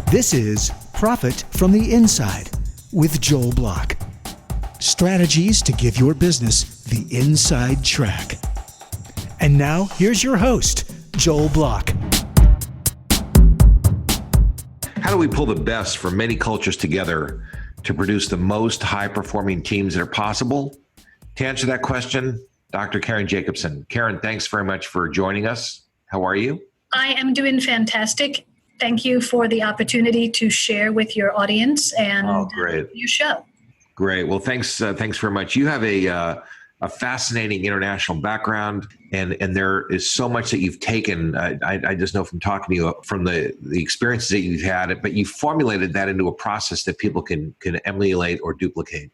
This is Profit from the Inside with Joel Block. Strategies to give your business the inside track. And now, here's your host, Joel Block. How do we pull the best from many cultures together to produce the most high-performing teams that are possible? To answer that question, Dr. Karen Jacobson. Karen, thanks very much for joining us. How are you? I am doing fantastic. Thank you for the opportunity to share with your audience and your show. Great. Well, thanks very much. You have a fascinating international background, and there is so much that you've taken. I just know from talking to you from the experiences that you've had, but you formulated that into a process that people can emulate or duplicate.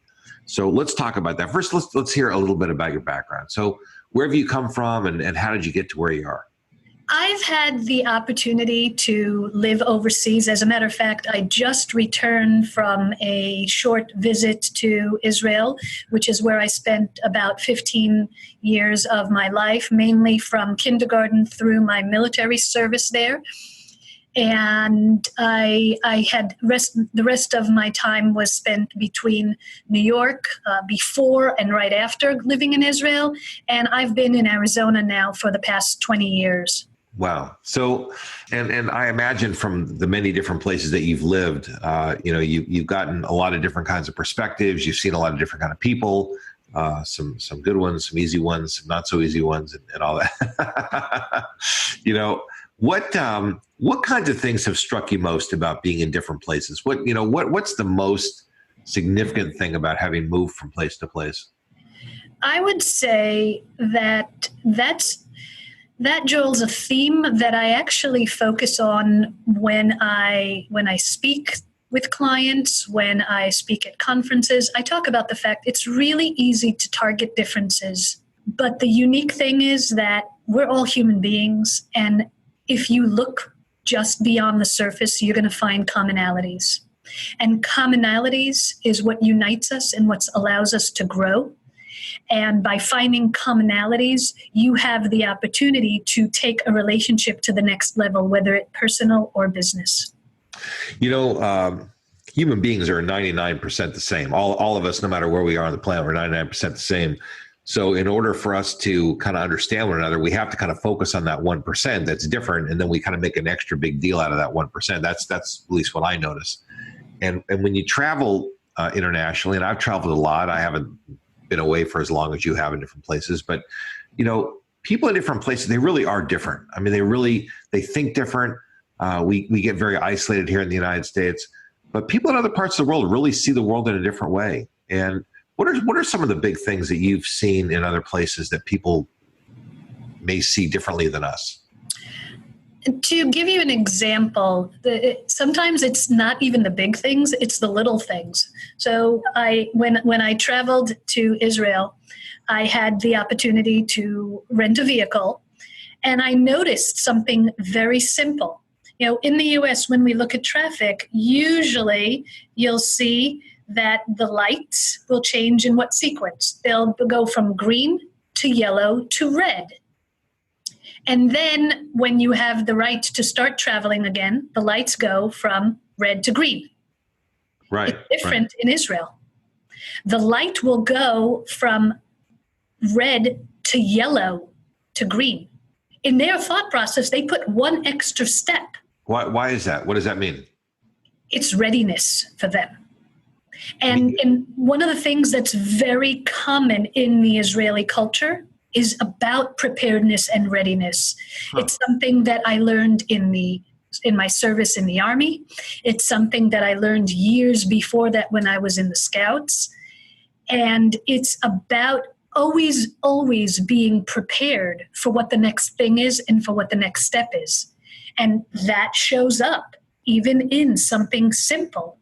So let's talk about that. First, let's hear a little bit about your background. So where have you come from, and how did you get to where you are? I've had the opportunity to live overseas. As a matter of fact, I just returned from a short visit to Israel, which is where I spent about 15 years of my life, mainly from kindergarten through my military service there. And I had the rest of my time was spent between New York before and right after living in Israel. And I've been in Arizona now for the past 20 years. Wow. So, and I imagine from the many different places that you've lived, you've gotten a lot of different kinds of perspectives. You've seen a lot of different kind of people, some good ones, some easy ones, some not so easy ones, and all that. What kinds of things have struck you most about being in different places? What's the most significant thing about having moved from place to place? I would say that Joel's a theme that I actually focus on when I speak with clients, when I speak at conferences. I talk about the fact it's really easy to target differences. But the unique thing is that we're all human beings. And if you look just beyond the surface, you're going to find commonalities. And commonalities is what unites us and what allows us to grow. And by finding commonalities, you have the opportunity to take a relationship to the next level, whether it's personal or business. Human beings are 99% the same. All of us, no matter where we are on the planet, we're 99% the same. So in order for us to kind of understand one another, we have to kind of focus on that 1% that's different, and then we kind of make an extra big deal out of that 1%. That's at least what I notice. And when you travel internationally, and I've traveled a lot, I haven't been away for as long as you have in different places, but people in different places, they really are different. I mean, they think different. We get very isolated here in the United States, but people in other parts of the world really see the world in a different way. And what are some of the big things that you've seen in other places that people may see differently than us? To give you an example, sometimes it's not even the big things, it's the little things. So when I traveled to Israel, I had the opportunity to rent a vehicle, and I noticed something very simple. In the US, when we look at traffic, usually you'll see that the lights will change in what sequence. They'll go from green to yellow to red. And then when you have the right to start traveling again, the lights go from red to green. Right. It's different in Israel. The light will go from red to yellow to green. In their thought process, they put one extra step. Why is that? What does that mean? It's readiness for them. And one of the things that's very common in the Israeli culture is about preparedness and readiness. Huh. It's something that I learned in my service in the Army. It's something that I learned years before that when I was in the Scouts. And it's about always being prepared for what the next thing is and for what the next step is. And that shows up even in something simple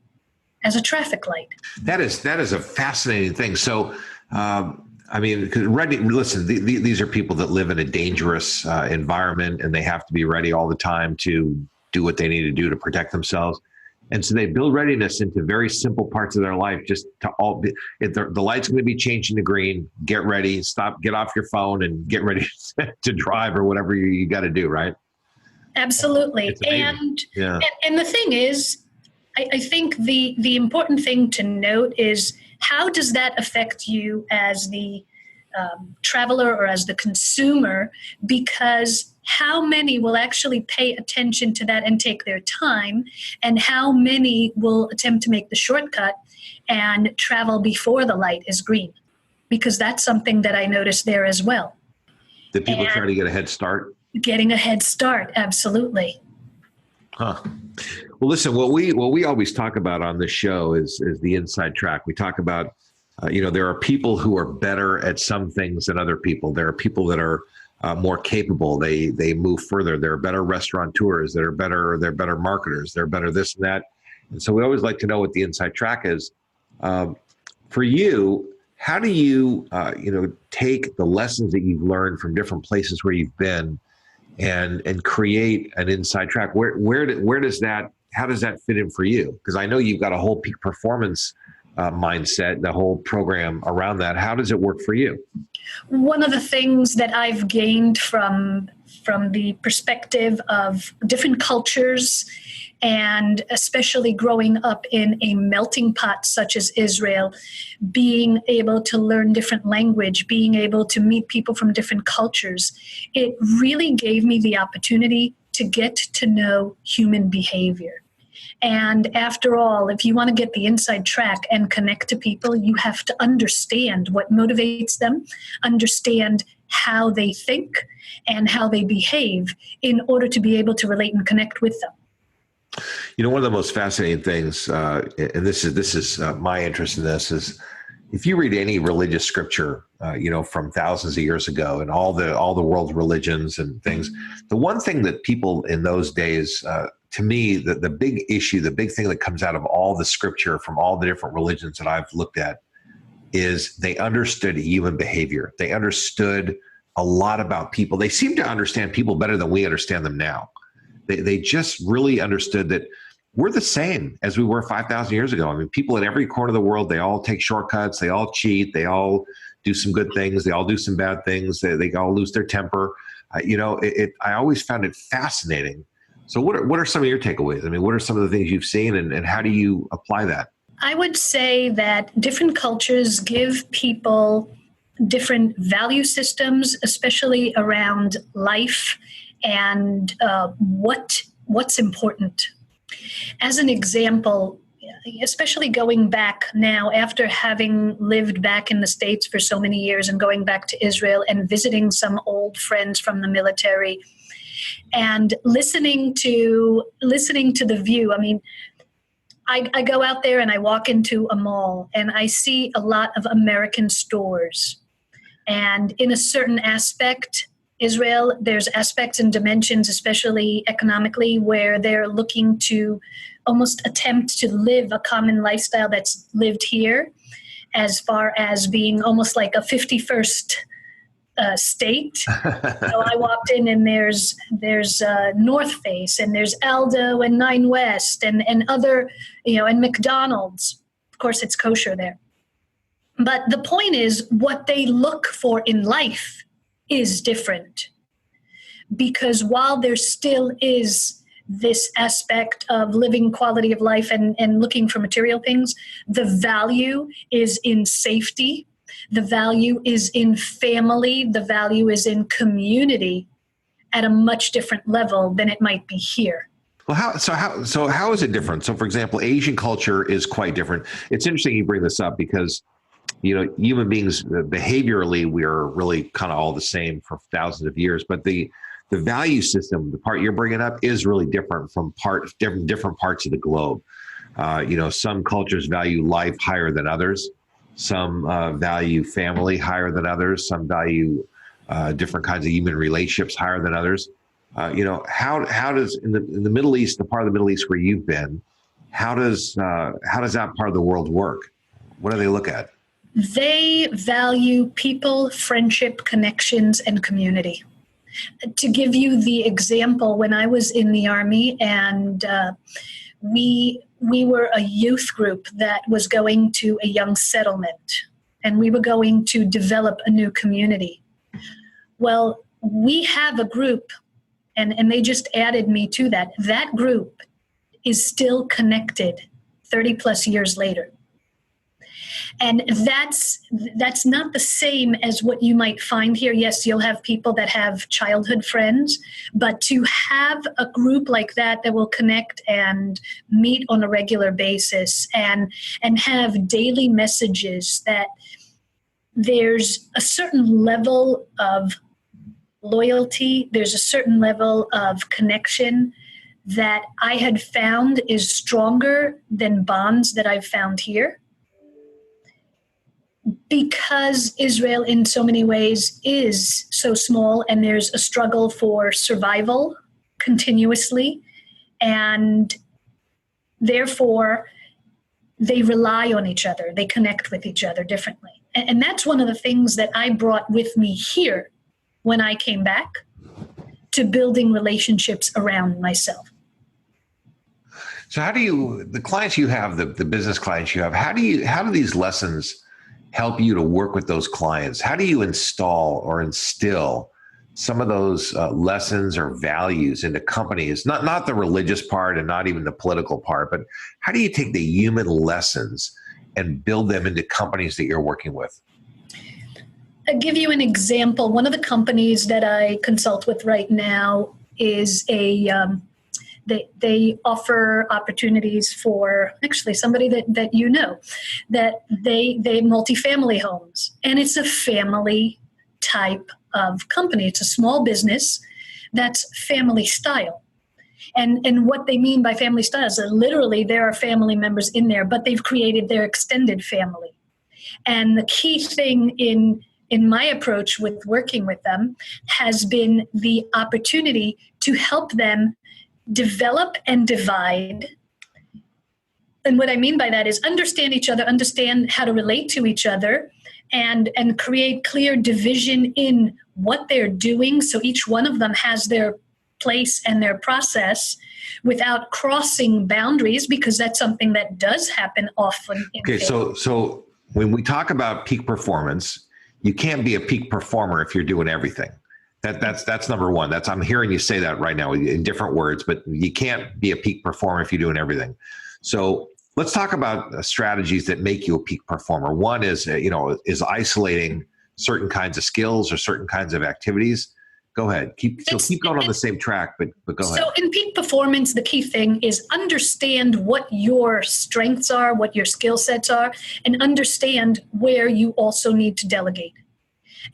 as a traffic light. That is a fascinating thing. So, because listen, these are people that live in a dangerous environment, and they have to be ready all the time to do what they need to do to protect themselves. And so they build readiness into very simple parts of their life, just to if the light's going to be changing to green, get ready, stop, get off your phone and get ready to drive or whatever you got to do, right? Absolutely. It's amazing. Yeah. And the thing is, I think the important thing to note is, how does that affect you as the traveler or as the consumer? Because how many will actually pay attention to that and take their time, and how many will attempt to make the shortcut and travel before the light is green? Because that's something that I noticed there as well. Did people try to get a head start? Getting a head start, absolutely. Huh. Well, listen, what we always talk about on this show is the inside track. We talk about, there are people who are better at some things than other people. There are people that are more capable. They move further. They're better restaurateurs. They're better marketers. They're better this and that. And so we always like to know what the inside track is. For you, how do you, take the lessons that you've learned from different places where you've been and create an inside track? Where does that, how does that fit in for you? Because I know you've got a whole peak performance mindset, the whole program around that. How does it work for you? One of the things that I've gained from the perspective of different cultures, and especially growing up in a melting pot such as Israel, being able to learn different language, being able to meet people from different cultures, it really gave me the opportunity to get to know human behavior. And after all, if you want to get the inside track and connect to people, you have to understand what motivates them, understand how they think and how they behave in order to be able to relate and connect with them. One of the most fascinating things, and this is my interest in this, is if you read any religious scripture, from thousands of years ago, and all the world's religions and things, the one thing that people in those days, to me, the big issue, the big thing that comes out of all the scripture from all the different religions that I've looked at, is they understood human behavior. They understood a lot about people. They seem to understand people better than we understand them now. They just really understood that we're the same as we were 5,000 years ago. I mean, people in every corner of the world, they all take shortcuts, they all cheat, they all do some good things, they all do some bad things, they all lose their temper. I always found it fascinating. So what are some of your takeaways? I mean, what are some of the things you've seen, and how do you apply that? I would say that different cultures give people different value systems, especially around life and what's important. As an example, especially going back now after having lived back in the States for so many years and going back to Israel and visiting some old friends from the military and listening to the view. I mean, I go out there and I walk into a mall and I see a lot of American stores. And in a certain aspect, Israel, there's aspects and dimensions, especially economically, where they're looking to almost attempt to live a common lifestyle that's lived here, as far as being almost like a 51st state. So I walked in and there's North Face and there's Aldo and Nine West and other, and McDonald's. Of course, it's kosher there. But the point is, what they look for in life is different, because while there still is this aspect of living quality of life and looking for material things, the value is in safety, the value is in family, the value is in community at a much different level than it might be here. Well, how is it different? So, for example, Asian culture is quite different. It's interesting you bring this up because human beings, behaviorally, we are really kind of all the same for thousands of years. But the value system, the part you're bringing up, is really different from different parts of the globe. Some cultures value life higher than others. Some value family higher than others. Some value different kinds of human relationships higher than others. How does in the Middle East, the part of the Middle East where you've been, how does that part of the world work? What do they look at? They value people, friendship, connections, and community. To give you the example, when I was in the Army and we were a youth group that was going to a young settlement and we were going to develop a new community. Well, we have a group and they just added me to that. That group is still connected 30 plus years later. And that's not the same as what you might find here. Yes, you'll have people that have childhood friends, but to have a group like that will connect and meet on a regular basis and have daily messages, that there's a certain level of loyalty, there's a certain level of connection that I had found is stronger than bonds that I've found here. Because Israel in so many ways is so small, and there's a struggle for survival continuously, and therefore they rely on each other, they connect with each other differently. And that's one of the things that I brought with me here when I came back to building relationships around myself. So how do you, the clients you have, the business clients you have, how do these lessons help you to work with those clients? How do you install or instill some of those lessons or values into companies? Not the religious part and not even the political part, but how do you take the human lessons and build them into companies that you're working with? I'll give you an example. One of the companies that I consult with right now is they offer opportunities for actually somebody that you know, that they multifamily homes, and it's a family type of company. It's a small business that's family style. And what they mean by family style is that literally there are family members in there, but they've created their extended family. And the key thing in my approach with working with them has been the opportunity to help them develop and divide. And what I mean by that is understand each other, understand how to relate to each other, and create clear division in what they're doing, so each one of them has their place and their process without crossing boundaries, because that's something that does happen often. Okay, so when we talk about peak performance, you can't be a peak performer if you're doing everything. That's number one. I'm hearing you say that right now in different words, but you can't be a peak performer if you're doing everything. So let's talk about strategies that make you a peak performer. One is isolating certain kinds of skills or certain kinds of activities. Go ahead. Keep going on the same track, but go ahead. So in peak performance, the key thing is understand what your strengths are, what your skill sets are, and understand where you also need to delegate.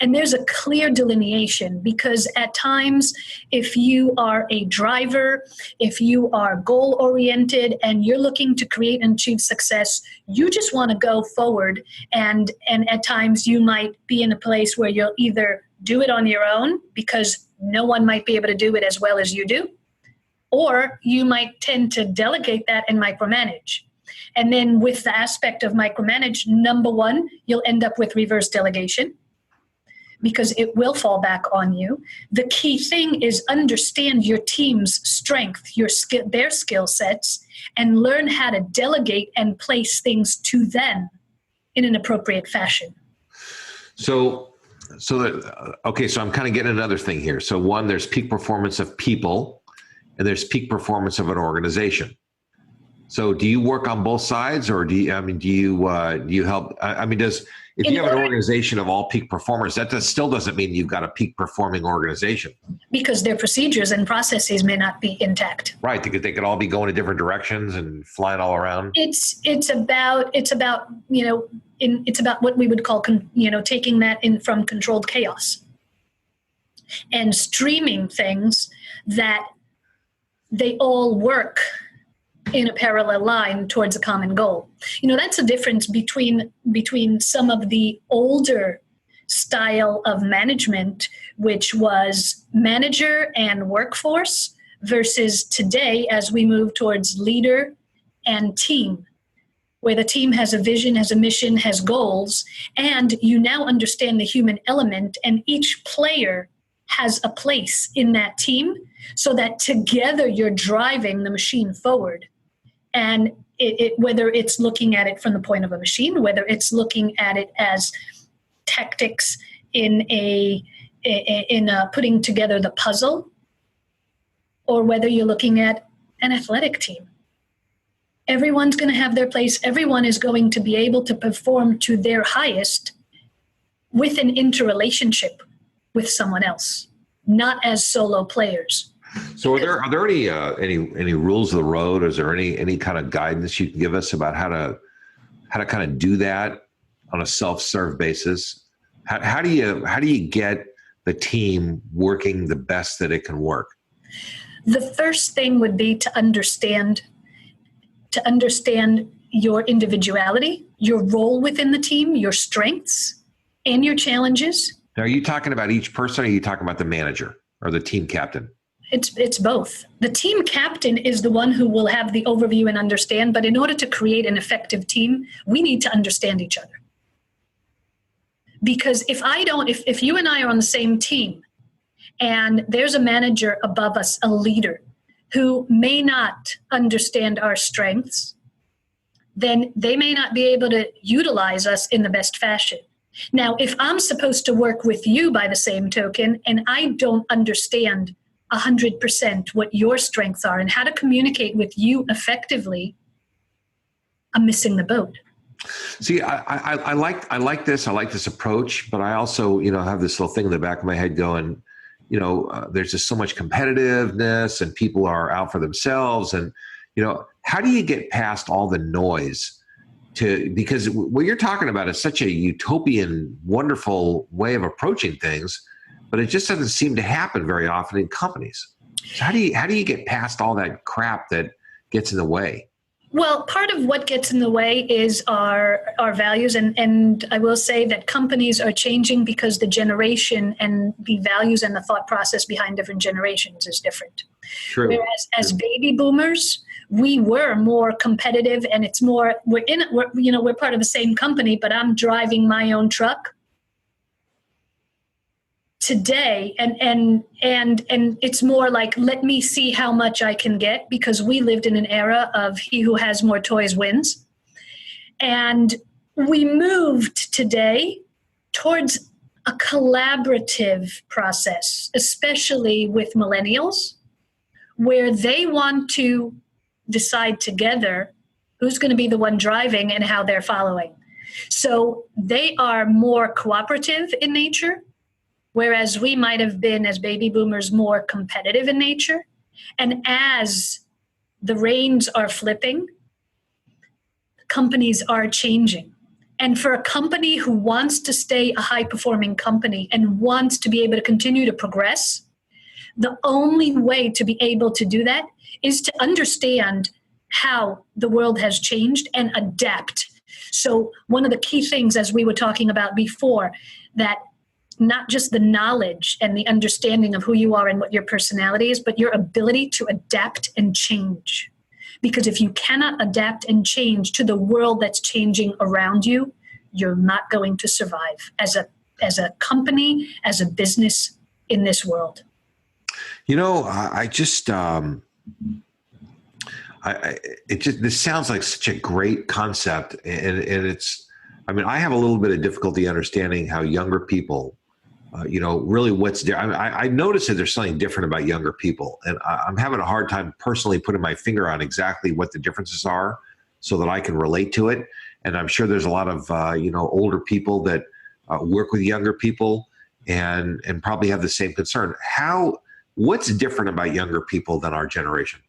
And there's a clear delineation, because at times, if you are a driver, if you are goal-oriented and you're looking to create and achieve success, you just want to go forward. And at times you might be in a place where you'll either do it on your own because no one might be able to do it as well as you do, or you might tend to delegate that and micromanage. And then with the aspect of micromanage, number one, you'll end up with reverse delegation, because it will fall back on you. The key thing is understand your team's strength, their skill sets, and learn how to delegate and place things to them in an appropriate fashion. So I'm kind of getting another thing here. So one, there's peak performance of people, and there's peak performance of an organization. So do you work on both sides, or do you help? If you have an organization of all peak performers, that still doesn't mean you've got a peak performing organization. Because their procedures and processes may not be intact. Right. They could all be going in different directions and flying all around. It's about what we would call, taking that in from controlled chaos and streaming things that they all work in a parallel line towards a common goal. That's the difference between some of the older style of management, which was manager and workforce, versus today as we move towards leader and team, where the team has a vision, has a mission, has goals, and you now understand the human element, and each player has a place in that team, so that together you're driving the machine forward. And whether it's looking at it from the point of a machine, whether it's looking at it as tactics in putting together the puzzle, or whether you're looking at an athletic team. Everyone's going to have their place. Everyone is going to be able to perform to their highest with an interrelationship with someone else, not as solo players. So are there any rules of the road? Is there any kind of guidance you can give us about how to kind of do that on a self-serve basis? How do you get the team working the best that it can work? The first thing would be to understand your individuality, your role within the team, your strengths, and your challenges. Now, are you talking about each person, or are you talking about the manager or the team captain? It's both. The team captain is the one who will have the overview and understand, but in order to create an effective team, we need to understand each other. Because if you and I are on the same team and there's a manager above us, a leader, who may not understand our strengths, then they may not be able to utilize us in the best fashion. Now, if I'm supposed to work with you by the same token, and I don't understand 100% what your strengths are and how to communicate with you effectively, I'm missing the boat. See, I like this approach, but I also, have this little thing in the back of my head going, there's just so much competitiveness and people are out for themselves. And, how do you get past all the noise because what you're talking about is such a utopian, wonderful way of approaching things, but it just doesn't seem to happen very often in companies. So how do you get past all that crap that gets in the way? Well, part of what gets in the way is our values. And I will say that companies are changing because the generation and the values and the thought process behind different generations is different. True. Whereas as baby boomers, we were more competitive, and it's more, we're part of the same company, but I'm driving my own truck. Today, and it's more like, let me see how much I can get, because we lived in an era of he who has more toys wins. And we moved today towards a collaborative process, especially with millennials, where they want to decide together who's going to be the one driving and how they're following. So they are more cooperative in nature, whereas we might have been, as baby boomers, more competitive in nature. And as the reins are flipping, companies are changing. And for a company who wants to stay a high-performing company and wants to be able to continue to progress, the only way to be able to do that is to understand how the world has changed and adapt. So one of the key things, as we were talking about before, that not just the knowledge and the understanding of who you are and what your personality is, but your ability to adapt and change. Because if you cannot adapt and change to the world that's changing around you, you're not going to survive as a company, as a business in this world. This sounds like such a great concept, and I have a little bit of difficulty understanding how younger people, really what's there. I noticed that there's something different about younger people, and I'm having a hard time personally putting my finger on exactly what the differences are so that I can relate to it. And I'm sure there's a lot of, older people that work with younger people and probably have the same concern. What's different about younger people than our generation?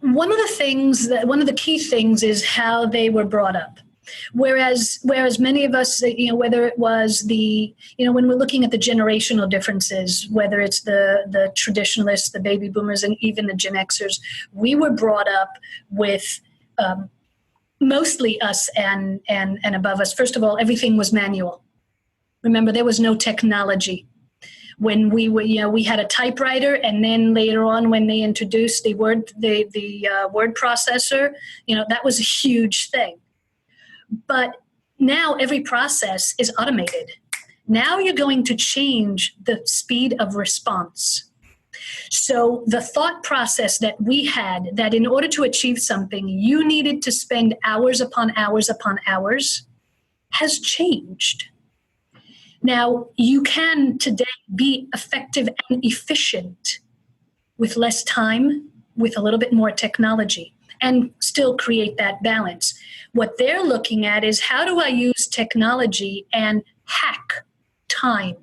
One of the key things is how they were brought up. Whereas many of us, whether it was when we're looking at the generational differences, whether it's the traditionalists, the baby boomers, and even the Gen Xers, we were brought up with mostly us and above us. First of all, everything was manual. Remember, there was no technology. When we had a typewriter, and then later on when they introduced the word processor, that was a huge thing. But now every process is automated. Now you're going to change the speed of response. So the thought process that we had, that in order to achieve something, you needed to spend hours upon hours upon hours, has changed. Now, you can today be effective and efficient with less time, with a little bit more technology, and still create that balance. What they're looking at is, how do I use technology and hack time,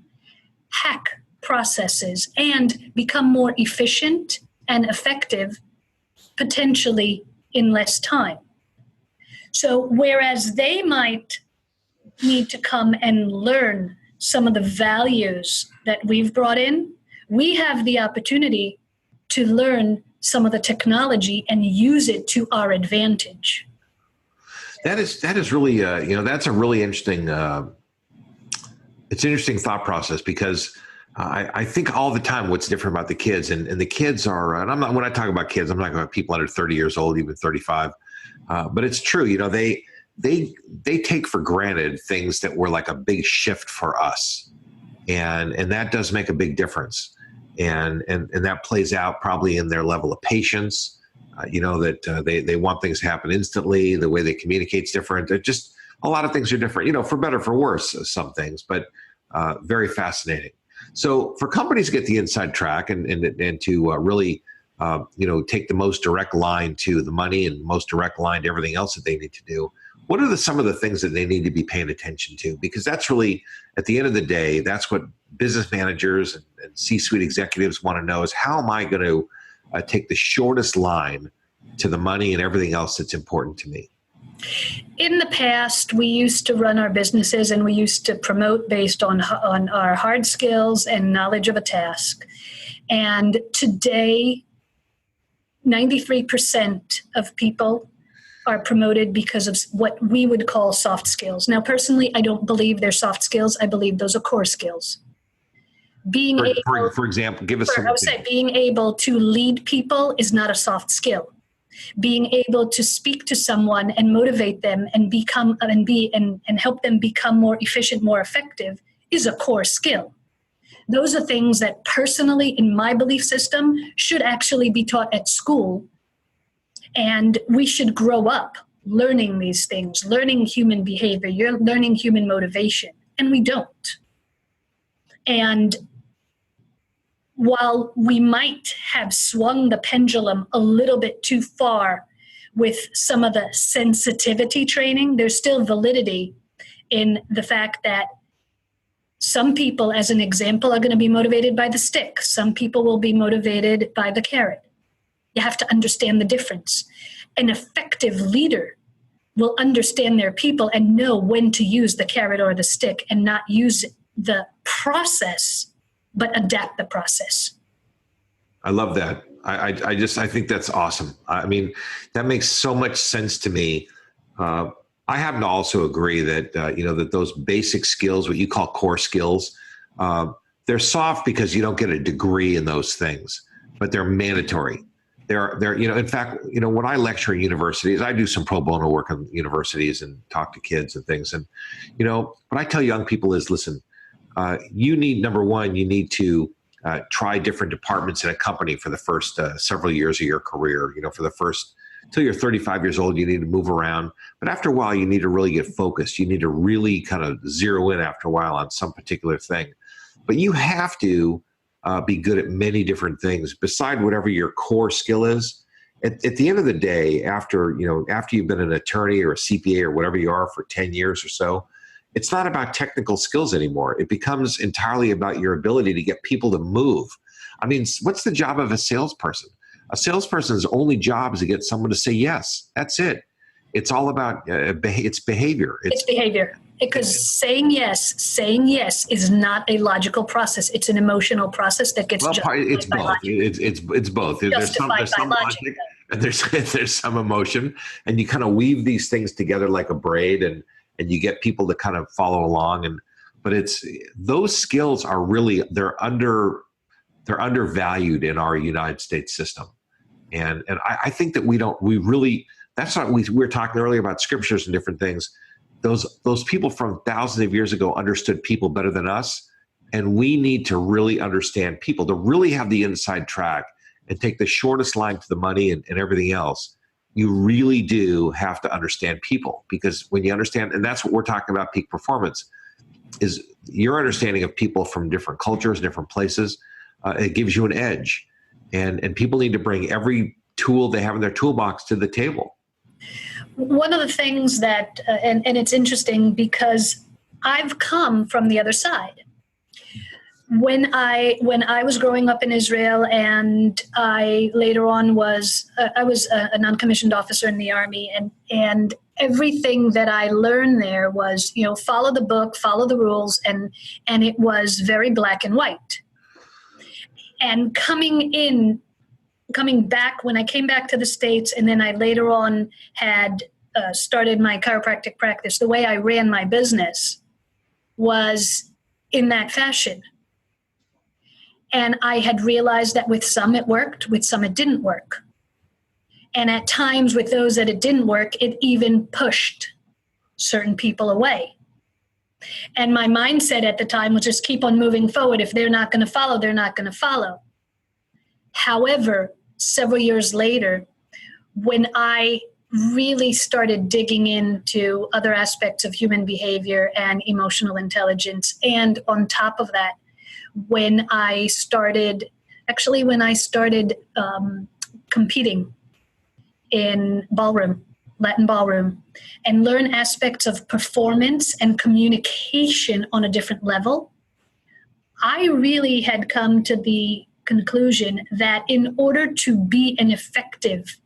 hack processes, and become more efficient and effective, potentially in less time. So whereas they might need to come and learn some of the values that we've brought in, we have the opportunity to learn some of the technology and use it to our advantage. That is really that's a really interesting it's an interesting thought process, because I think all the time what's different about the kids, and the kids are, and I'm not, when I talk about kids, I'm not talking about people under 30 years old, even 35, but it's true. They take for granted things that were like a big shift for us, and that does make a big difference, and that plays out probably in their level of patience. That they want things to happen instantly. The way they communicate's different. They're just, a lot of things are different. For better, for worse, some things, but very fascinating. So for companies to get the inside track and to really take the most direct line to the money and most direct line to everything else that they need to do, what are some of the things that they need to be paying attention to? Because that's really, at the end of the day, that's what business managers and C-suite executives want to know, is how am I going to take the shortest line to the money and everything else that's important to me? In the past, we used to run our businesses and we used to promote based on our hard skills and knowledge of a task. And today, 93% of people are promoted because of what we would call soft skills. Now, personally, I don't believe they're soft skills. I believe those are core skills. For example, give us some. I would say being able to lead people is not a soft skill. Being able to speak to someone and motivate them and help them become more efficient, more effective is a core skill. Those are things that personally, in my belief system, should actually be taught at school. And we should grow up learning these things, learning human behavior, you're learning human motivation, and we don't. And while we might have swung the pendulum a little bit too far with some of the sensitivity training, there's still validity in the fact that some people, as an example, are going to be motivated by the stick. Some people will be motivated by the carrot. You have to understand the difference. An effective leader will understand their people and know when to use the carrot or the stick, and not use the process, but adapt the process. I love that. I think that's awesome. I mean, that makes so much sense to me. I happen to also agree that, that those basic skills, what you call core skills, they're soft because you don't get a degree in those things, but they're mandatory. They're in fact, when I lecture in universities, I do some pro bono work in universities and talk to kids and things. And, what I tell young people is, listen, you need, number one, you need to try different departments in a company for the first several years of your career. For the first, till you're 35 years old, you need to move around. But after a while, you need to really get focused. You need to really kind of zero in after a while on some particular thing. But you have to be good at many different things beside whatever your core skill is. At the end of the day, after you've been an attorney or a CPA or whatever you are for 10 years or so, it's not about technical skills anymore. It becomes entirely about your ability to get people to move. I mean, what's the job of a salesperson? A salesperson's only job is to get someone to say yes. That's it. It's all about it's behavior. It's behavior. Because saying yes is not a logical process. It's an emotional process that gets it's both. It's both. There's some logic and there's some emotion, and you kind of weave these things together like a braid, and you get people to kind of follow along. But it's, those skills are really, they're undervalued in our United States system. And I think that that's what we were talking earlier about scriptures and different things. Those people from thousands of years ago understood people better than us. And we need to really understand people, to really have the inside track and take the shortest line to the money and everything else. You really do have to understand people, because when you understand, and that's what we're talking about, peak performance, is your understanding of people from different cultures, different places. It gives you an edge. and people need to bring every tool they have in their toolbox to the table. One of the things that, and it's interesting because I've come from the other side. When I was growing up in Israel, and I later on was a non-commissioned officer in the Army, and everything that I learned there was, follow the book, follow the rules, and it was very black and white. And coming back, when I came back to the States, and then I later on had started my chiropractic practice, the way I ran my business was in that fashion. And I had realized that with some it worked, with some it didn't work. And at times with those that it didn't work, it even pushed certain people away. And my mindset at the time was just keep on moving forward. If they're not going to follow, they're not going to follow. However, several years later, when I really started digging into other aspects of human behavior and emotional intelligence, and on top of that, when I started competing in Latin ballroom, and learn aspects of performance and communication on a different level, I really had come to the conclusion that in order to be an effective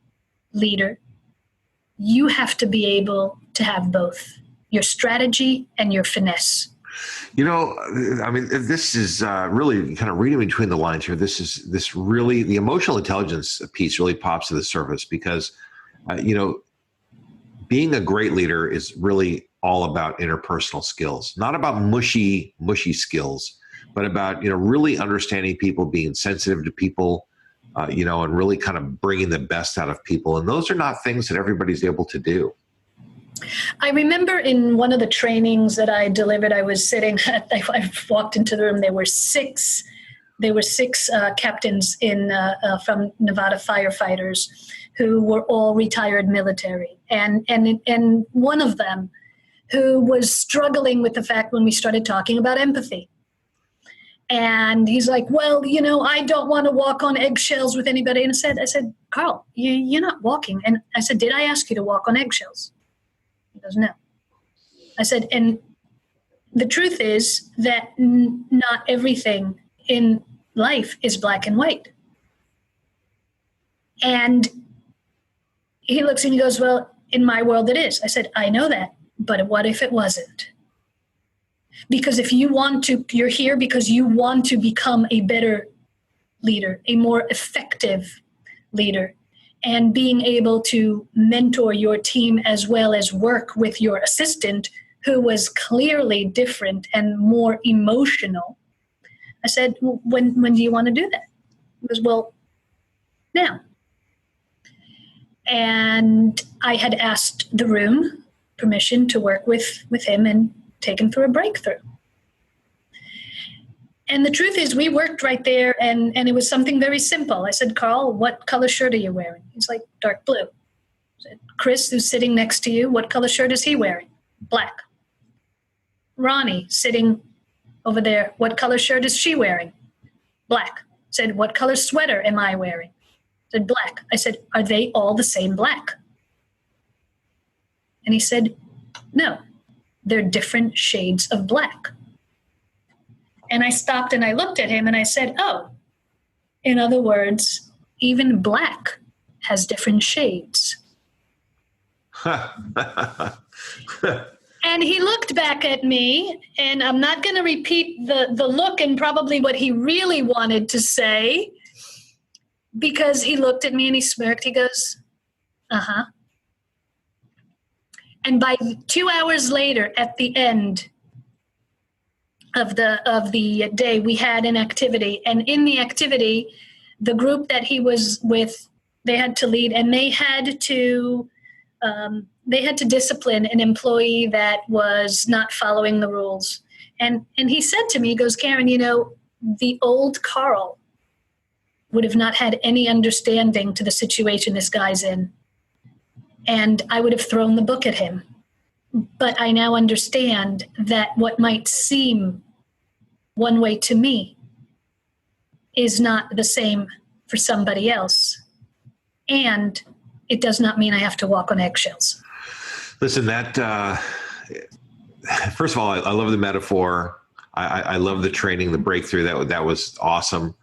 leader, you have to be able to have both your strategy and your finesse. This is really kind of reading between the lines here. This really, the emotional intelligence piece really pops to the surface because, being a great leader is really all about interpersonal skills, not about mushy skills, but about, really understanding people, being sensitive to people, and really kind of bringing the best out of people. And those are not things that everybody's able to do. I remember in one of the trainings that I delivered, I was sitting, I walked into the room, there were six captains from Nevada firefighters who were all retired military. And one of them who was struggling with the fact when we started talking about empathy. And he's like, well, I don't want to walk on eggshells with anybody. And I said, Carl, you're not walking. And I said, did I ask you to walk on eggshells? He goes, no. I said, and the truth is that not everything in life is black and white. And he looks and he goes, well, in my world it is. I said, I know that, but what if it wasn't? Because if you're here because you want to become a better leader, a more effective leader, and being able to mentor your team as well as work with your assistant, who was clearly different and more emotional. I said, well, when do you want to do that? He goes, well, now. And I had asked the room permission to work with him and take him through a breakthrough. And the truth is, we worked right there, and it was something very simple. I said, Carl, what color shirt are you wearing? He's like, dark blue. I said, Chris, who's sitting next to you, what color shirt is he wearing? Black. Ronnie, sitting over there, what color shirt is she wearing? Black. I said, what color sweater am I wearing? I said, black. I said, are they all the same black? And he said, no, they're different shades of black. And I stopped and I looked at him and I said, oh, in other words, even black has different shades. And he looked back at me, and I'm not going to repeat the look and probably what he really wanted to say, because he looked at me and he smirked. He goes, uh-huh. And by 2 hours later, at the end of the day, we had an activity. And in the activity, the group that he was with, they had to lead, and they had to discipline an employee that was not following the rules. And he said to me, he goes, Karen, the old Carl would have not had any understanding to the situation this guy's in. And I would have thrown the book at him. But I now understand that what might seem one way to me is not the same for somebody else. And it does not mean I have to walk on eggshells. Listen, first of all, I love the metaphor. I love the training, the breakthrough. That was awesome.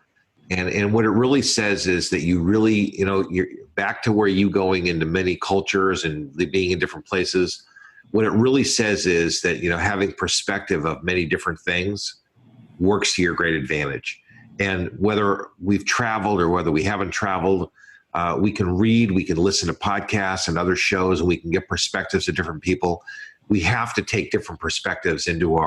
And what it really says is that you really, you're back to where you going into many cultures and being in different places. What it really says is that, having perspective of many different things works to your great advantage. And whether we've traveled or whether we haven't traveled, we can read, we can listen to podcasts and other shows, and we can get perspectives of different people. We have to take different perspectives into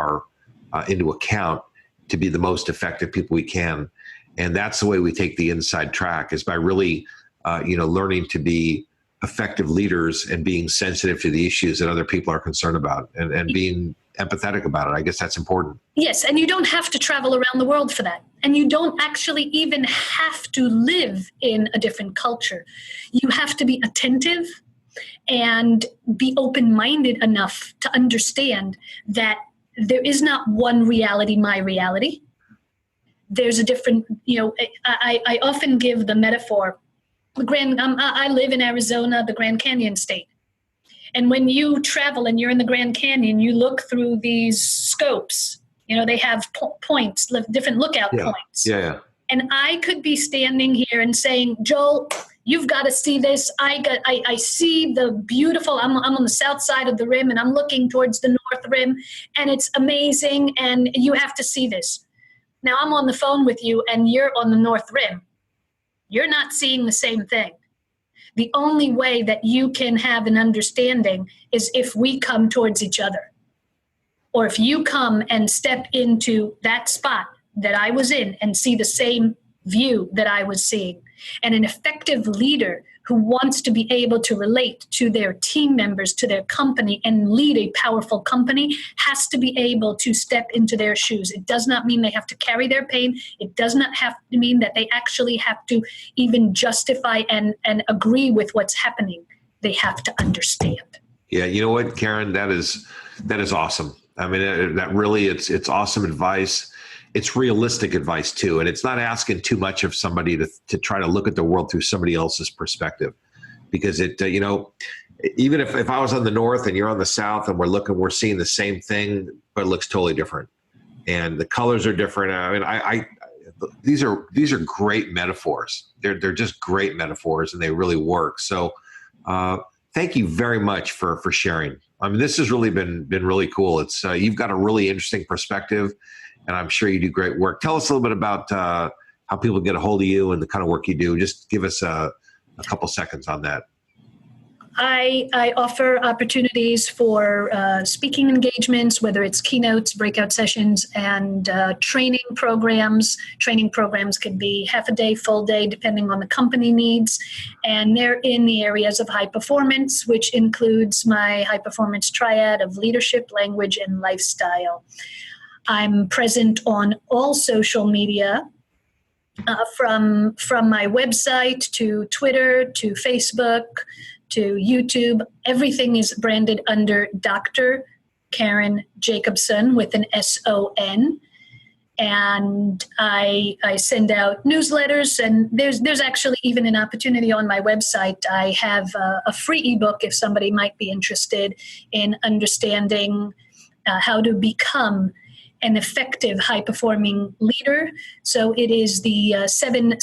account to be the most effective people we can. And that's the way we take the inside track, is by really, learning to be effective leaders and being sensitive to the issues that other people are concerned about, and being empathetic about it. I guess that's important. Yes, and you don't have to travel around the world for that. And you don't actually even have to live in a different culture. You have to be attentive and be open-minded enough to understand that there is not one reality, my reality. There's a different, I often give the metaphor. I live in Arizona, the Grand Canyon state. And when you travel and you're in the Grand Canyon, you look through these scopes. They have points, different lookout points. Yeah. And I could be standing here and saying, Joel, you've got to see this. I see the beautiful, I'm on the south side of the rim, and I'm looking towards the north rim, and it's amazing, and you have to see this. Now I'm on the phone with you, and you're on the north rim. You're not seeing the same thing. The only way that you can have an understanding is if we come towards each other. Or if you come and step into that spot that I was in and see the same view that I was seeing. And an effective leader who wants to be able to relate to their team members, to their company, and lead a powerful company has to be able to step into their shoes. It does not mean they have to carry their pain. It does not have to mean that they actually have to even justify and agree with what's happening. They have to understand. Yeah, you know what, Karen, that is awesome. I mean, that really, it's awesome advice. It's realistic advice too. And it's not asking too much of somebody to try to look at the world through somebody else's perspective, because even if I was on the north and you're on the south and we're seeing the same thing, but it looks totally different, and the colors are different. I mean, these are great metaphors. They're just great metaphors, and they really work. So, thank you very much for sharing. I mean, this has really been really cool. It's you've got a really interesting perspective, and I'm sure you do great work. Tell us a little bit about how people get a hold of you and the kind of work you do. Just give us a couple seconds on that. I offer opportunities for speaking engagements, whether it's keynotes, breakout sessions, and training programs. Training programs could be half a day, full day, depending on the company needs. And they're in the areas of high performance, which includes my high performance triad of leadership, language, and lifestyle. I'm present on all social media, from my website to Twitter to Facebook to YouTube. Everything is branded under Dr. Karen Jacobson with an S-O-N. And I send out newsletters, and there's actually even an opportunity on my website. I have a free ebook if somebody might be interested in understanding how to become an effective high-performing leader. So it is the seven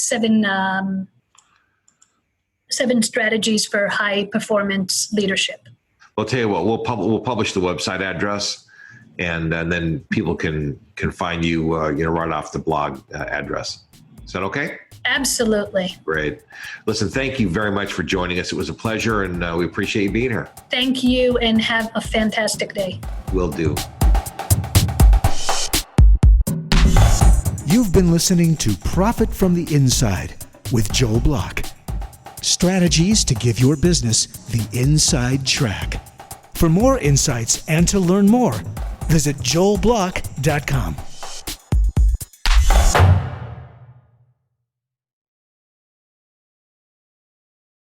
strategies for high-performance leadership. Well, I'll tell you what, we'll publish the website address, and then people can find you, right off the blog address. Is that okay? Absolutely. Great. Listen, thank you very much for joining us. It was a pleasure, and we appreciate you being here. Thank you, and have a fantastic day. Will do. You've been listening to Profit from the Inside with Joel Block. Strategies to give your business the inside track. For more insights and to learn more, visit joelblock.com.